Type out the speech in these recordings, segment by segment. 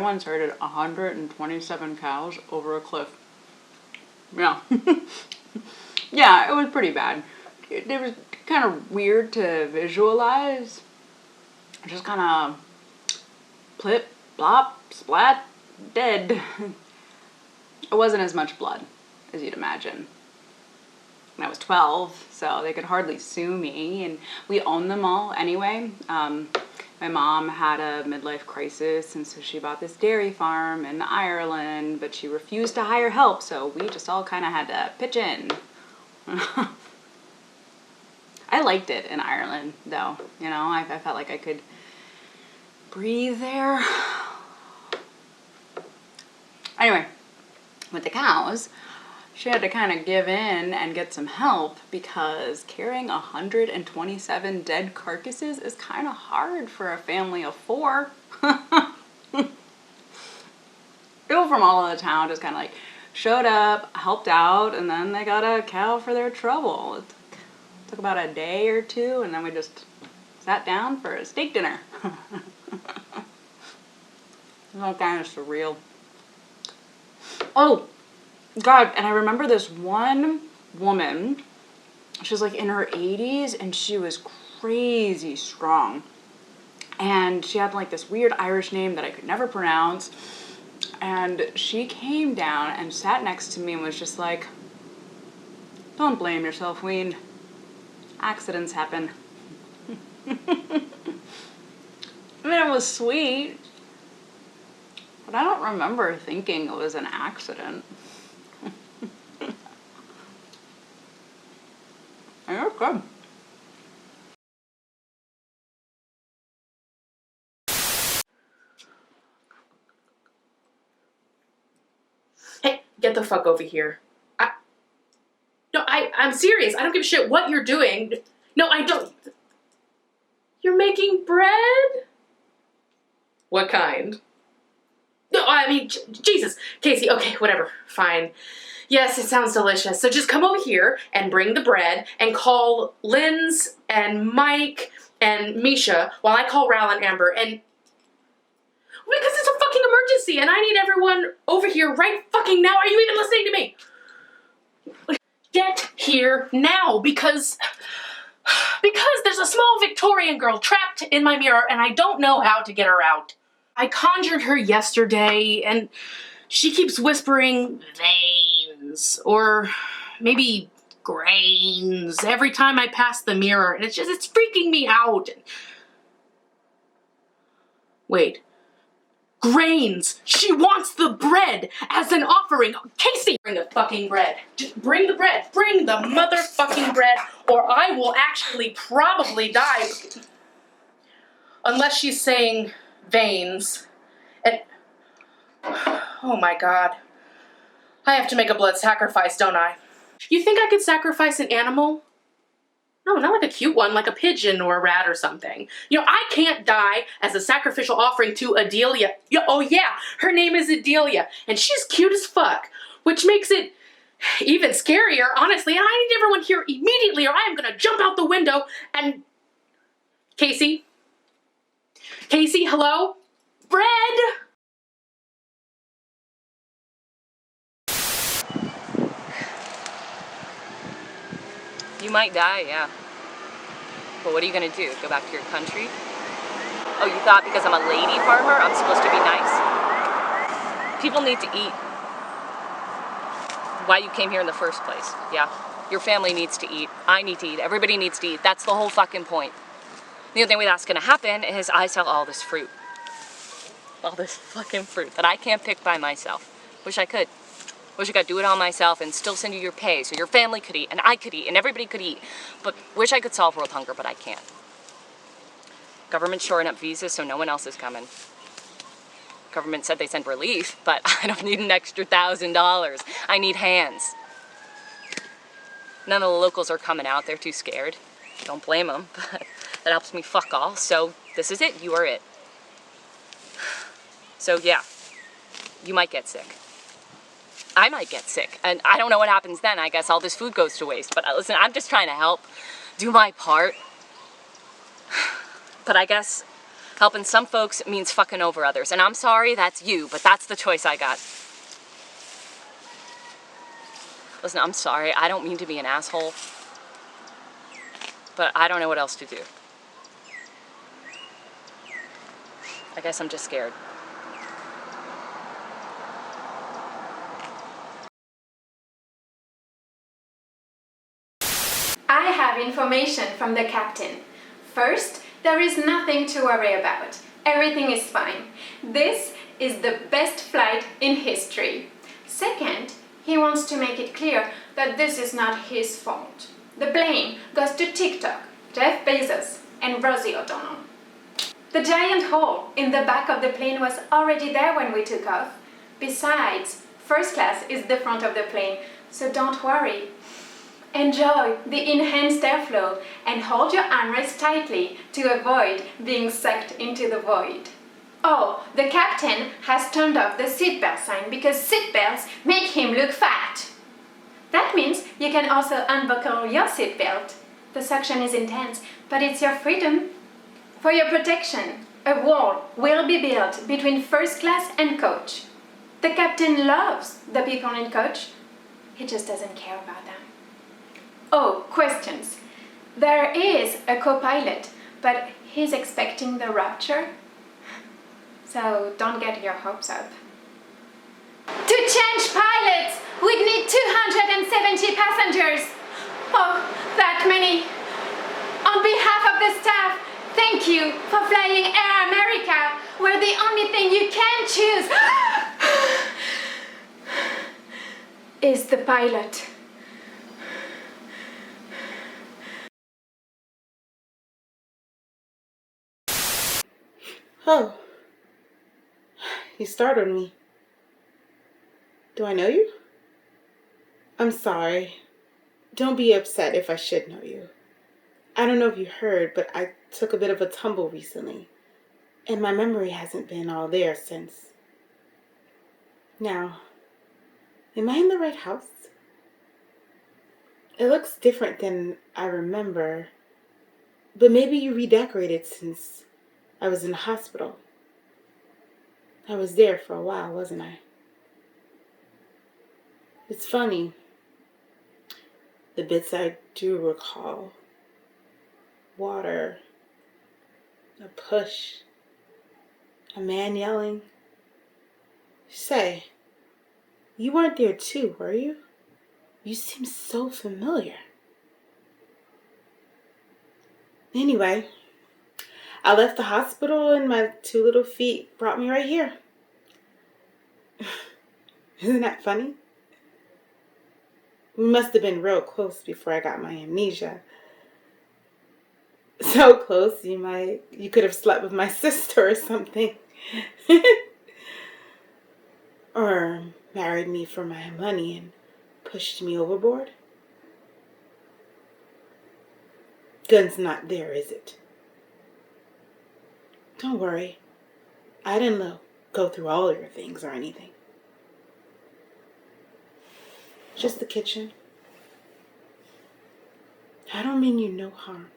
once herded 127 cows over a cliff. Yeah. Yeah, it was pretty bad. It was kind of weird to visualize. Just kind of plip, plop, splat, dead. It wasn't as much blood as you'd imagine. And I was 12, so they could hardly sue me, and we owned them all anyway. My mom had a midlife crisis, and so she bought this dairy farm in Ireland, but she refused to hire help, so we just all kind of had to pitch in. I liked it in Ireland, though. You know, I felt like I could breathe there. Anyway, with the cows, she had to kind of give in and get some help because carrying 127 dead carcasses is kind of hard for a family of 4. People from all over the town just kind of like showed up, helped out, and then they got a cow for their trouble. It took about a day or 2, and then we just sat down for a steak dinner. It was all kind of surreal. Oh, God, and I remember this one woman, she was like in her 80s, and she was crazy strong. And she had like this weird Irish name that I could never pronounce. And she came down and sat next to me and was just like, "Don't blame yourself, Ween. Accidents happen." I mean, it was sweet, but I don't remember thinking it was an accident. It was good. Hey, get the fuck over here. I'm serious. I don't give a shit what you're doing. No, I don't. You're making bread? What kind? No, I mean, Jesus. Casey, okay, whatever. Fine. Yes, it sounds delicious. So just come over here and bring the bread and call Linz and Mike and Misha while I call Ral and Amber and... Because it's a fucking emergency and I need everyone over here right fucking now. Are you even listening to me? Get here now because there's a small Victorian girl trapped in my mirror and I don't know how to get her out. I conjured her yesterday and she keeps whispering veins or maybe grains every time I pass the mirror and it's freaking me out. Wait. Grains! She wants the bread as an offering! Casey! Bring the fucking bread. Just bring the bread. Bring the motherfucking bread or I will actually probably die. Unless she's saying veins. And... oh my God. I have to make a blood sacrifice, don't I? You think I could sacrifice an animal? No, not like a cute one, like a pigeon or a rat or something. You know, I can't die as a sacrificial offering to Adelia. Oh yeah, her name is Adelia, and she's cute as fuck, which makes it even scarier, honestly, and I need everyone here immediately or I am gonna jump out the window and... Casey? Casey, hello? Bread! You might die, yeah. But what are you gonna do? Go back to your country? Oh, you thought because I'm a lady farmer, I'm supposed to be nice? People need to eat. Why you came here in the first place, yeah? Your family needs to eat. I need to eat. Everybody needs to eat. That's the whole fucking point. The only thing that's gonna happen is I sell all this fruit. All this fucking fruit that I can't pick by myself. Wish I could. Wish I could do it all myself and still send you your pay so your family could eat and I could eat and everybody could eat. But wish I could solve world hunger, but I can't. Government's shoring up visas so no one else is coming. Government said they send relief, but I don't need an extra $1,000. I need hands. None of the locals are coming out. They're too scared. Don't blame them, but that helps me fuck all. So this is it. You are it. So yeah, you might get sick. I might get sick, and I don't know what happens then. I guess all this food goes to waste. But listen, I'm just trying to help, do my part. But I guess Helping some folks means fucking over others. And I'm sorry, that's you, but that's the choice I got. Listen, I'm sorry. I don't mean to be an asshole. But I don't know what else to do. I guess I'm just scared. I have information from the captain. First, there is nothing to worry about. Everything is fine. This is the best flight in history. Second, he wants to make it clear that this is not his fault. The blame goes to TikTok, Jeff Bezos, and Rosie O'Donnell. The giant hole in the back of the plane was already there when we took off. Besides, first class is the front of the plane, so don't worry. Enjoy the enhanced airflow and hold your armrest tightly to avoid being sucked into the void. Oh, the captain has turned off the seatbelt sign because seatbelts make him look fat. That means you can also unbuckle your seatbelt. The suction is intense, but it's your freedom. For your protection, a wall will be built between first class and coach. The captain loves the people in coach. He just doesn't care about them. Oh, questions. There is a co-pilot, but he's expecting the rapture. So don't get your hopes up. To change pilots, we'd need 270 passengers. Oh, that many. On behalf of the staff, thank you for flying Air America, where the only thing you can choose is the pilot. Oh, you startled me. Do I know you? I'm sorry. Don't be upset if I should know you. I don't know if you heard, but I took a bit of a tumble recently, and my memory hasn't been all there since. Now, am I in the right house? It looks different than I remember, but maybe you redecorated since I was in the hospital. I was there for a while, wasn't I? It's funny. The bits I do recall. Water. A push. A man yelling. Say, you weren't there too, were you? You seem so familiar. Anyway, I left the hospital and my two little feet brought me right here. Isn't that funny? We must have been real close before I got my amnesia. So close, you could have slept with my sister or something. Or married me for my money and pushed me overboard. Gun's not there, is it? Don't worry. I didn't go through all your things or anything. Just the kitchen. I don't mean you no harm.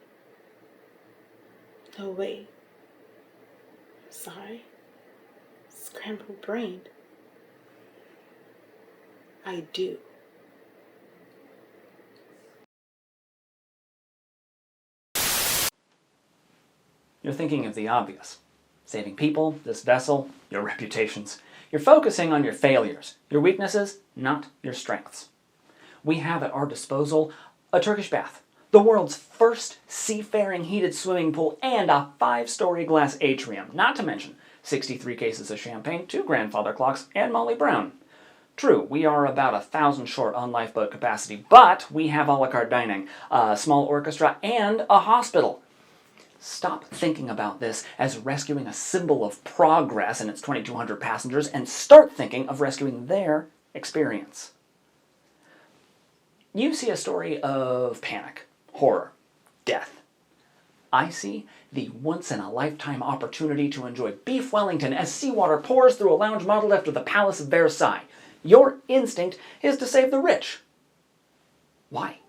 No way. I'm sorry. Scrambled brained. I do. You're thinking of the obvious. Saving people, this vessel, your reputations. You're focusing on your failures, your weaknesses, not your strengths. We have at our disposal a Turkish bath, the world's first seafaring heated swimming pool, and a 5-story glass atrium, not to mention 63 cases of champagne, 2 grandfather clocks, and Molly Brown. True, we are about 1,000 short on lifeboat capacity, but we have a la carte dining, a small orchestra, and a hospital. Stop thinking about this as rescuing a symbol of progress and its 2,200 passengers, and start thinking of rescuing their experience. You see a story of panic, horror, death. I see the once-in-a-lifetime opportunity to enjoy beef Wellington as seawater pours through a lounge modeled after the Palace of Versailles. Your instinct is to save the rich. Why?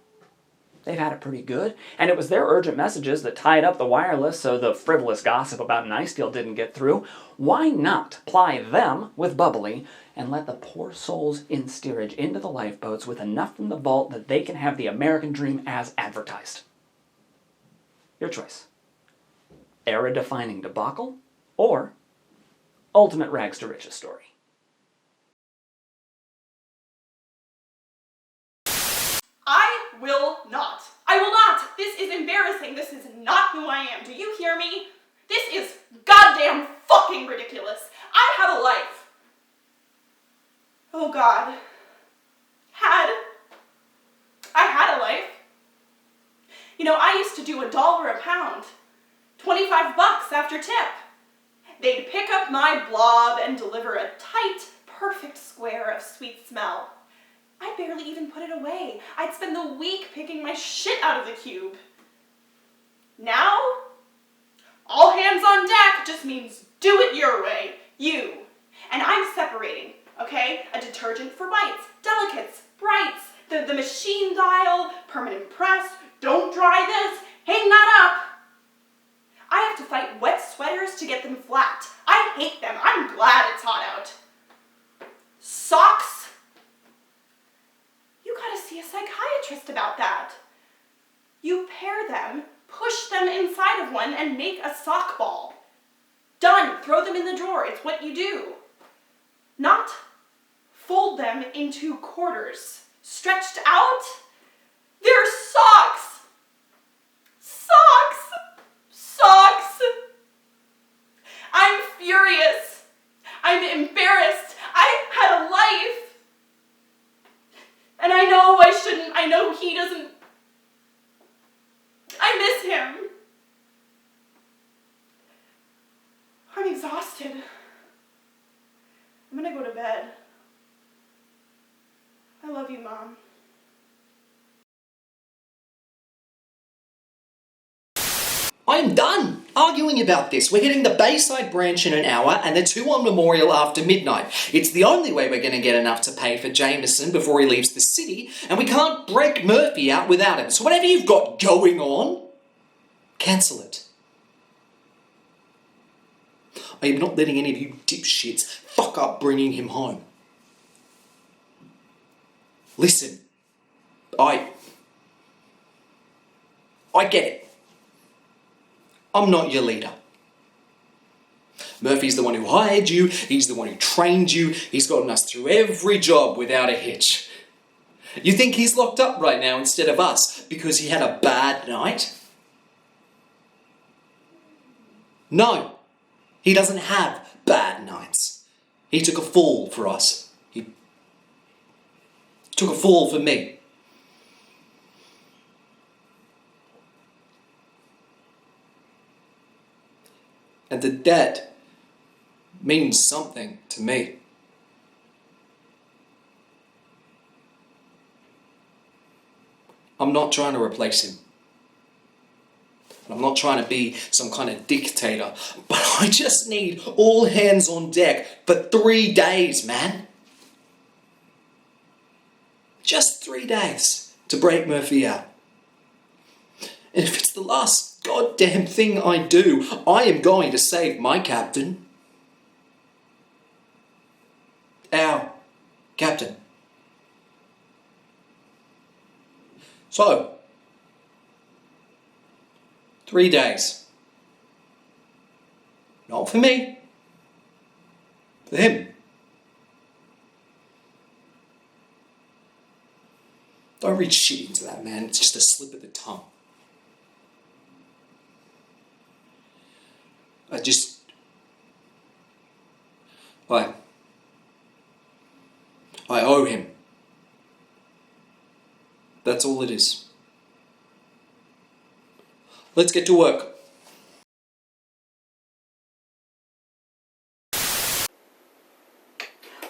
They've had it pretty good, and it was their urgent messages that tied up the wireless so the frivolous gossip about an ice deal didn't get through. Why not ply them with bubbly and let the poor souls in steerage into the lifeboats with enough from the vault that they can have the American dream as advertised? Your choice. Era-defining debacle or ultimate rags to riches story. I will not. I will not. This is embarrassing. This is not who I am. Do you hear me? This is goddamn fucking ridiculous. I have a life. Oh God. I had a life. You know, I used to do $1 a pound. 25 bucks after tip. They'd pick up my blob and deliver a tight, perfect square of sweet smell. I barely even put it away. I'd spend the week picking my shit out of the cube. Now, all hands on deck just means do it your way, you. And I'm separating, okay? A detergent for whites, delicates, brights, the machine dial, permanent press, don't dry this, hang that up. I have to fight wet sweaters to get them flat. I hate them. I'm glad it's hot out. Socks? You gotta see a psychiatrist about that. You pair them, push them inside of one, and make a sock ball. Done. Throw them in the drawer. It's what you do. Not fold them into quarters. Stretched out? They're socks. Socks. Socks. I'm furious. I'm embarrassed. I had a life. And I know I shouldn't. I know he doesn't. I miss him. I'm exhausted. I'm gonna go to bed. I love you, Mom. I'm done arguing about this. We're hitting the Bayside branch in an hour and the 2 on Memorial after midnight. It's the only way we're going to get enough to pay for Jameson before he leaves the city, and we can't break Murphy out without him. So whatever you've got going on, cancel it. I am not letting any of you dipshits fuck up bringing him home. Listen, I get it. I'm not your leader. Murphy's the one who hired you, he's the one who trained you, he's gotten us through every job without a hitch. You think he's locked up right now instead of us because he had a bad night? No, he doesn't have bad nights. He took a fall for us. He took a fall for me. And the debt means something to me. I'm not trying to replace him. I'm not trying to be some kind of dictator, but I just need all hands on deck for 3 days, man. Just 3 days to break Murphy out. And if it's the last goddamn thing I do, I am going to save my captain. Our captain. So, 3 days. Not for me. For him. Don't read shit into that, man. It's just a slip of the tongue. I owe him. That's all it is. Let's get to work.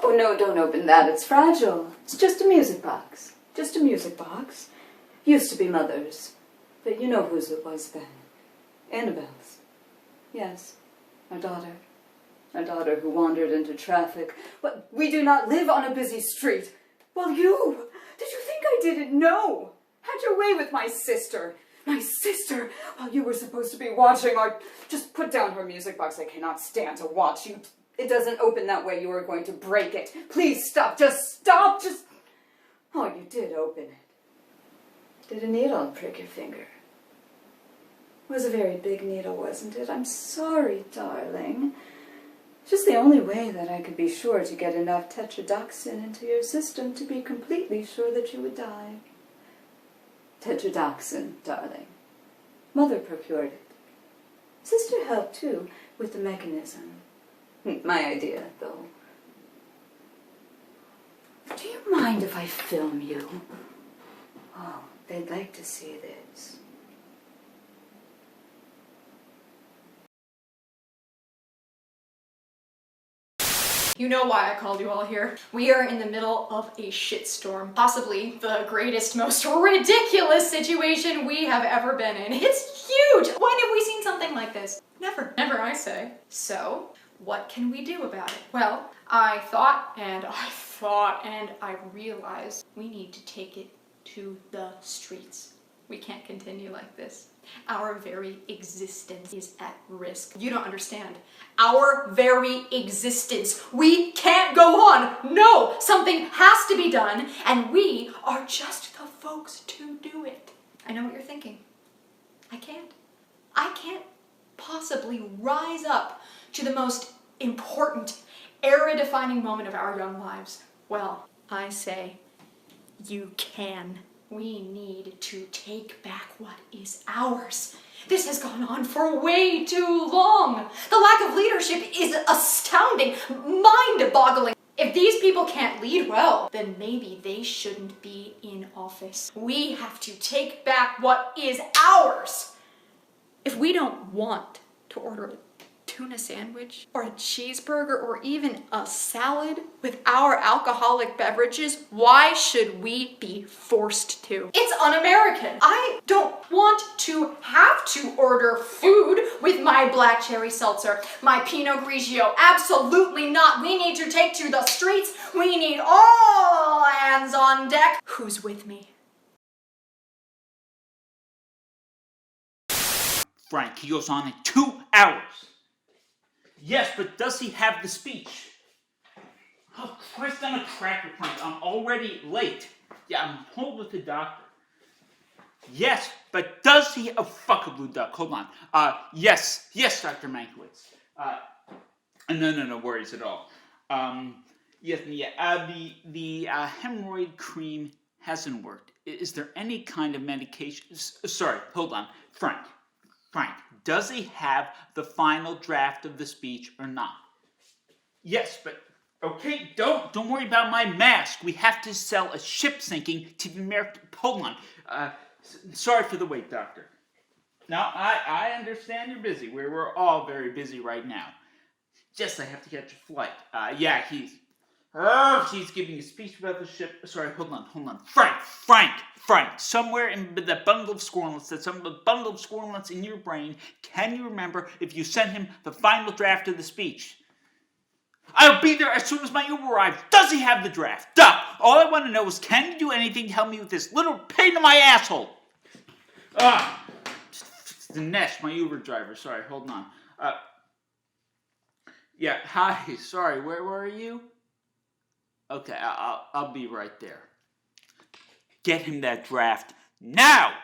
Oh no, don't open that. It's fragile. It's just a music box. Just a music box. Used to be Mother's. But you know whose it was then. Annabelle's. Yes, our daughter. Our daughter who wandered into traffic. But we do not live on a busy street. Well, you! Did you think I didn't know? Had your way with my sister. My sister! While you were supposed to be watching our... Just put down her music box. I cannot stand to watch you. It doesn't open that way. You are going to break it. Please stop. Just stop. Just... Oh, you did open it. Did a needle prick your finger? It was a very big needle, wasn't it? I'm sorry, darling. Just the only way that I could be sure to get enough tetrodotoxin into your system to be completely sure that you would die. Tetrodotoxin, darling. Mother procured it. Sister helped, too, with the mechanism. My idea, though. Do you mind if I film you? Oh, they'd like to see this. You know why I called you all here. We are in the middle of a shitstorm. Possibly the greatest, most ridiculous situation we have ever been in. It's huge! When have we seen something like this? Never. Never, I say. So, what can we do about it? Well, I thought and I realized we need to take it to the streets. We can't continue like this. Our very existence is at risk. You don't understand. Our very existence. We can't go on. No, something has to be done, and we are just the folks to do it. I know what you're thinking. I can't possibly rise up to the most important, era-defining moment of our young lives. Well, I say, you can. We need to take back what is ours. This has gone on for way too long. The lack of leadership is astounding, mind-boggling. If these people can't lead well, then maybe they shouldn't be in office. We have to take back what is ours. If we don't want to order a tuna sandwich or a cheeseburger or even a salad with our alcoholic beverages, why should we be forced to? It's un-American. I don't want to have to order food with my black cherry seltzer, my Pinot Grigio. Absolutely not. We need to take to the streets. We need all hands on deck. Who's with me? Frank, he goes on in 2 hours. Yes, but does he have the speech? Oh, Christ on a cracker, Frank. I'm already late. Yeah, I'm home with the doctor. Yes, but does he... Oh, fuck a blue duck. Hold on. Yes, Dr. Mankiewicz. No worries at all. The hemorrhoid cream hasn't worked. Is there any kind of medication? Sorry, hold on. Frank, does he have the final draft of the speech or not? Yes, but okay, don't worry about my mask. We have to sell a ship sinking to the American. Hold on. Sorry for the wait, doctor. Now I understand you're busy. We're all very busy right now. Yes, I have to catch a flight. He's giving a speech about the ship. Sorry, hold on. Frank, somewhere in that bundle of squirrel nuts in your brain, can you remember if you sent him the final draft of the speech? I'll be there as soon as my Uber arrives. Does he have the draft? Duh! All I want to know is, can you do anything to help me with this little pain in my asshole? It's Dinesh, my Uber driver. Sorry, hold on. Yeah, hi. Sorry, where are you? Okay, I'll be right there. Get him that draft now!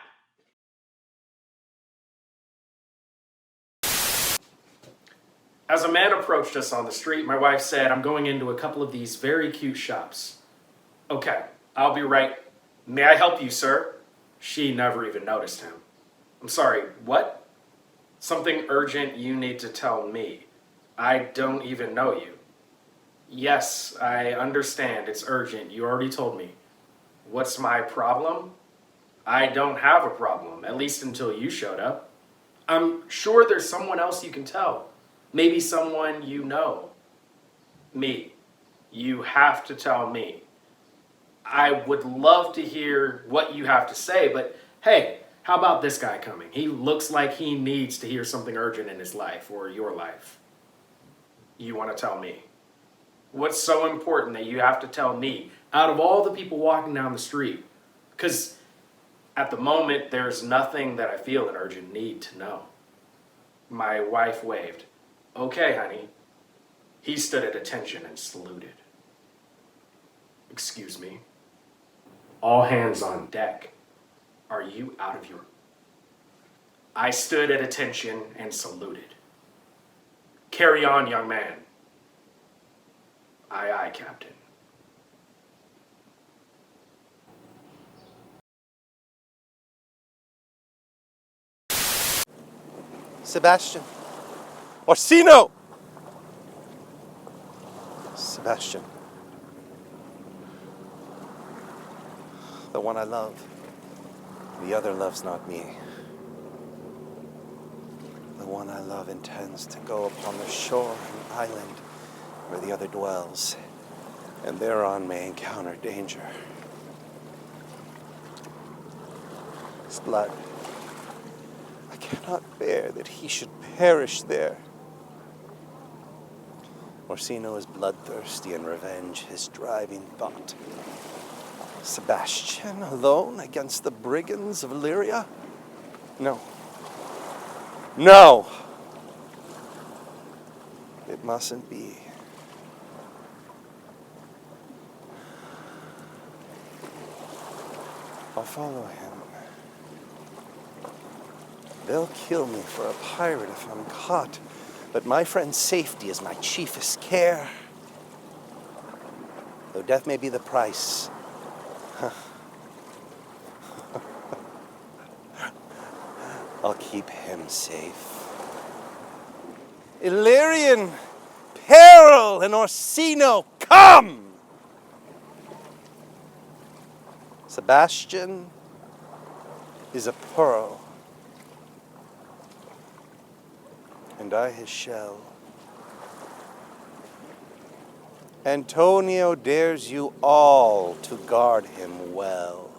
As a man approached us on the street, my wife said, I'm going into a couple of these very cute shops. Okay, I'll be right. May I help you, sir? She never even noticed him. I'm sorry, what? Something urgent you need to tell me. I don't even know you. Yes, I understand. It's urgent. You already told me. What's my problem? I don't have a problem, at least until you showed up. I'm sure there's someone else you can tell. Maybe someone you know. Me. You have to tell me. I would love to hear what you have to say, but hey, how about this guy coming? He looks like he needs to hear something urgent in his life or your life. You want to tell me? What's so important that you have to tell me out of all the people walking down the street? Because At the moment, there's nothing that I feel an urgent need to know. My wife waved. Okay, honey. He stood at attention and saluted. Excuse me. All hands on deck. Are you out of your... I stood at attention and saluted. Carry on, young man. Aye, aye, Captain. Sebastian. Orsino! Sebastian. The one I love. The other loves not me. The one I love intends to go upon the shore and island where the other dwells, and thereon may encounter danger. His blood. I cannot bear that he should perish there. Orsino is bloodthirsty, and revenge his driving thought. Sebastian alone against the brigands of Illyria? No. No! It mustn't be. I'll follow him. They'll kill me for a pirate if I'm caught, but my friend's safety is my chiefest care. Though death may be the price, I'll keep him safe. Illyrian peril and Orsino, come! Sebastian is a pearl, and I his shell. Antonio dares you all to guard him well.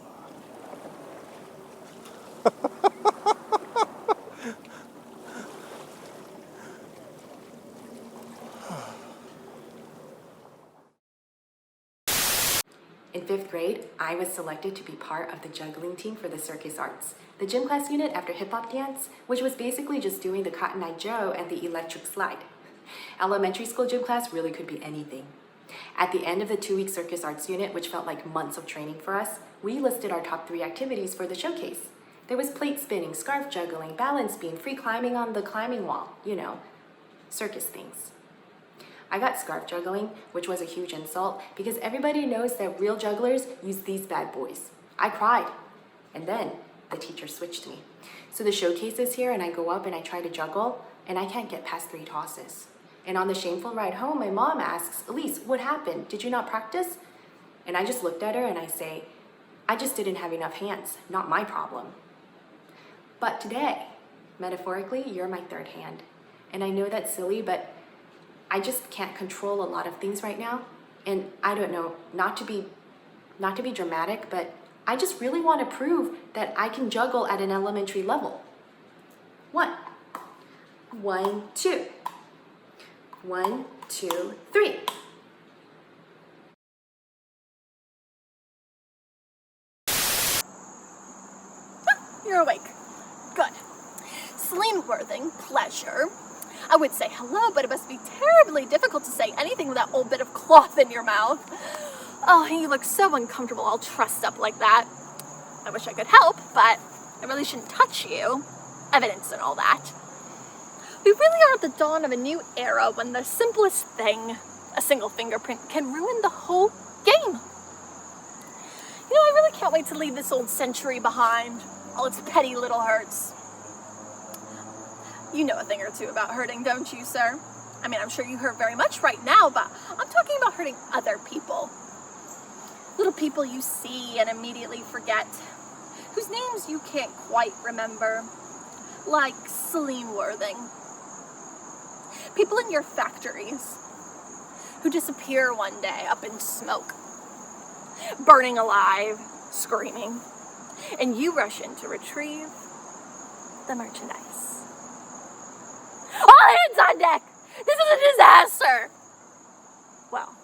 In 5th grade, I was selected to be part of the juggling team for the circus arts, the gym class unit after hip-hop dance, which was basically just doing the Cotton Eye Joe and the electric slide. Elementary school gym class really could be anything. At the end of the 2-week circus arts unit, which felt like months of training for us, we listed our top 3 activities for the showcase. There was plate spinning, scarf juggling, balance beam, free climbing on the climbing wall, circus things. I got scarf juggling, which was a huge insult because everybody knows that real jugglers use these bad boys. I cried, and then the teacher switched me. So the showcase is here, and I go up and I try to juggle, and I can't get past 3 tosses. And on the shameful ride home, my mom asks, Elise, what happened? Did you not practice? And I just looked at her and I say, I just didn't have enough hands, not my problem. But today, metaphorically, you're my 3rd hand. And I know that's silly, but I just can't control a lot of things right now. And I don't know, not to be dramatic, but I just really want to prove that I can juggle at an elementary level. 1, 2. 1, 2, 3. You're awake. Good. Celine Worthing, pleasure. I would say hello, but it must be terribly difficult to say anything with that old bit of cloth in your mouth. Oh, you look so uncomfortable all trussed up like that. I wish I could help, but I really shouldn't touch you. Evidence and all that. We really are at the dawn of a new era when the simplest thing, a single fingerprint, can ruin the whole game. I really can't wait to leave this old century behind, all its petty little hurts. You know a thing or two about hurting, don't you, sir? I mean, I'm sure you hurt very much right now, but I'm talking about hurting other people. Little people you see and immediately forget, whose names you can't quite remember, like Celine Worthing. People in your factories who disappear one day up in smoke, burning alive, screaming, and you rush in to retrieve the merchandise. All hands on deck! This is a disaster! Well,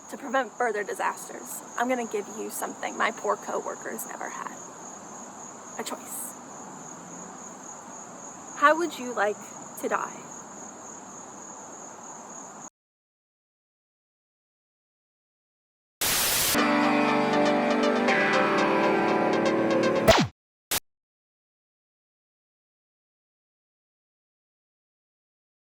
to prevent further disasters, I'm gonna give you something my poor co-workers never had. a choice. How would you like to die?